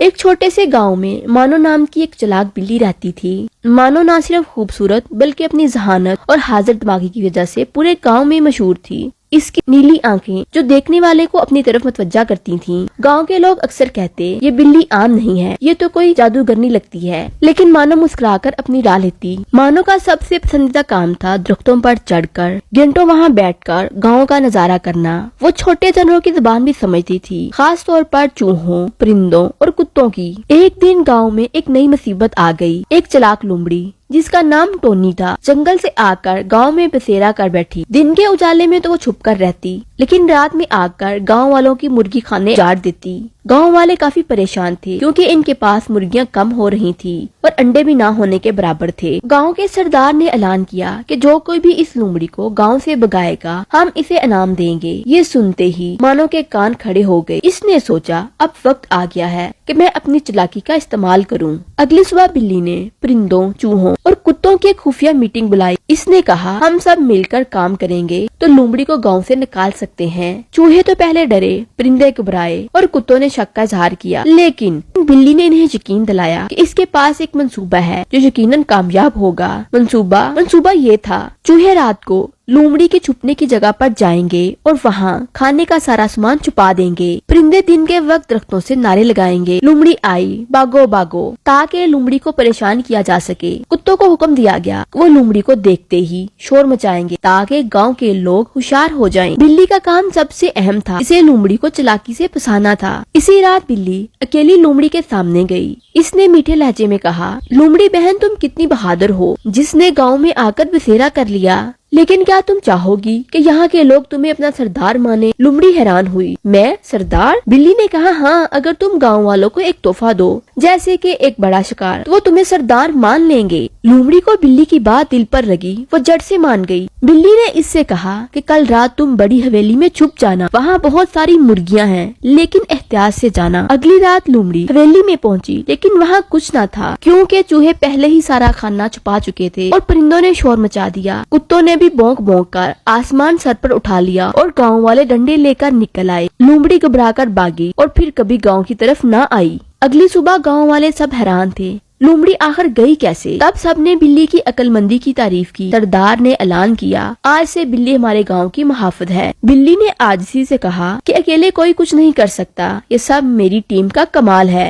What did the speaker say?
ایک چھوٹے سے گاؤں میں مانو نام کی ایک چلاک بلی رہتی تھی۔ مانو نہ صرف خوبصورت بلکہ اپنی ذہانت اور حاضر دماغی کی وجہ سے پورے گاؤں میں مشہور تھی۔ اس کی نیلی آنکھیں جو دیکھنے والے کو اپنی طرف متوجہ کرتی تھیں۔ گاؤں کے لوگ اکثر کہتے یہ بلی عام نہیں ہے، یہ تو کوئی جادوگرنی لگتی ہے، لیکن مانو مسکرا کر اپنی راہ لیتی۔ مانو کا سب سے پسندیدہ کام تھا درختوں پر چڑھ کر گھنٹوں وہاں بیٹھ کر گاؤں کا نظارہ کرنا۔ وہ چھوٹے جانوروں کی زبان بھی سمجھتی تھی، خاص طور پر چوہوں، پرندوں اور کتوں کی۔ ایک دن گاؤں میں ایک نئی مصیبت آ گئی۔ ایک چلاک لومڑی جس کا نام ٹونی تھا جنگل سے آ کر گاؤں میں بسیرا کر بیٹھی۔ دن کے اجالے میں تو وہ چھپ کر رہتی، لیکن رات میں آ کر گاؤں والوں کی مرغی خانے اجاڑ دیتی۔ گاؤں والے کافی پریشان تھے کیونکہ ان کے پاس مرغیاں کم ہو رہی تھی اور انڈے بھی نہ ہونے کے برابر تھے۔ گاؤں کے سردار نے اعلان کیا کہ جو کوئی بھی اس لومڑی کو گاؤں سے بگائے گا ہم اسے انعام دیں گے۔ یہ سنتے ہی مانو کے کان کھڑے ہو گئے۔ اس نے سوچا اب وقت آ گیا ہے کہ میں اپنی چلاکی کا استعمال کروں۔ اگلی صبح بلی نے پرندوں، چوہوں اور کتوں کی ایک خفیہ میٹنگ بلائی۔ اس نے کہا ہم سب مل کر کام کریں گے تو لومڑی کو گاؤں سے نکال سکتے ہیں۔ چوہے تو پہلے ڈرے، پرندے گھبرائے اور کتوں نے شک کا اظہار کیا، لیکن بلی نے انہیں یقین دلایا کہ اس کے پاس ایک منصوبہ ہے جو یقیناً کامیاب ہوگا۔ منصوبہ یہ تھا چوہے رات کو لومڑی کے چھپنے کی جگہ پر جائیں گے اور وہاں کھانے کا سارا سامان چھپا دیں گے۔ پرندے دن کے وقت درختوں سے نعرے لگائیں گے، لومڑی آئی، باگو باگو، تاکہ لومڑی کو پریشان کیا جا سکے۔ کتوں کو حکم دیا گیا وہ لومڑی کو دیکھتے ہی شور مچائیں گے تاکہ گاؤں کے لوگ ہوشیار ہو جائیں۔ بلی کا کام سب سے اہم تھا، اسے لومڑی کو چلاکی سے پھنسانا تھا۔ اسی رات بلی اکیلی لومڑی کے سامنے گئی۔ اس نے میٹھے لہجے میں کہا، لومڑی بہن تم کتنی بہادر ہو جس نے گاؤں میں آ کر بسیرا کر لیا، لیکن کیا تم چاہو گی کہ یہاں کے لوگ تمہیں اپنا سردار مانے؟ لومڑی حیران ہوئی، میں سردار؟ بلی نے کہا ہاں، اگر تم گاؤں والوں کو ایک تحفہ دو جیسے کہ ایک بڑا شکار تو وہ تمہیں سردار مان لیں گے۔ لومڑی کو بلی کی بات دل پر لگی، وہ جٹ سے مان گئی۔ بلی نے اس سے کہا کہ کل رات تم بڑی حویلی میں چھپ جانا، وہاں بہت ساری مرغیاں ہیں، لیکن احتیاط سے جانا۔ اگلی رات لومڑی حویلی میں پہنچی، لیکن وہاں کچھ نہ تھا کیونکہ چوہے پہلے ہی سارا کھانا چھپا چکے تھے اور پرندوں نے شور مچا دیا۔ کتوں نے بھی بونک بونک کر آسمان سر پر اٹھا لیا اور گاؤں والے ڈنڈے لے کر نکل آئے۔ لومڑی گھبرا کر بھاگی اور پھر کبھی گاؤں کی طرف نہ آئی۔ اگلی صبح گاؤں والے سب حیران تھے، لومڑی آخر گئی کیسے؟ تب سب نے بلی کی عقل مندی کی تعریف کی۔ سردار نے اعلان کیا آج سے بلی ہمارے گاؤں کی محافظ ہے۔ بلی نے عاجزی سے کہا کہ اکیلے کوئی کچھ نہیں کر سکتا، یہ سب میری ٹیم کا کمال ہے۔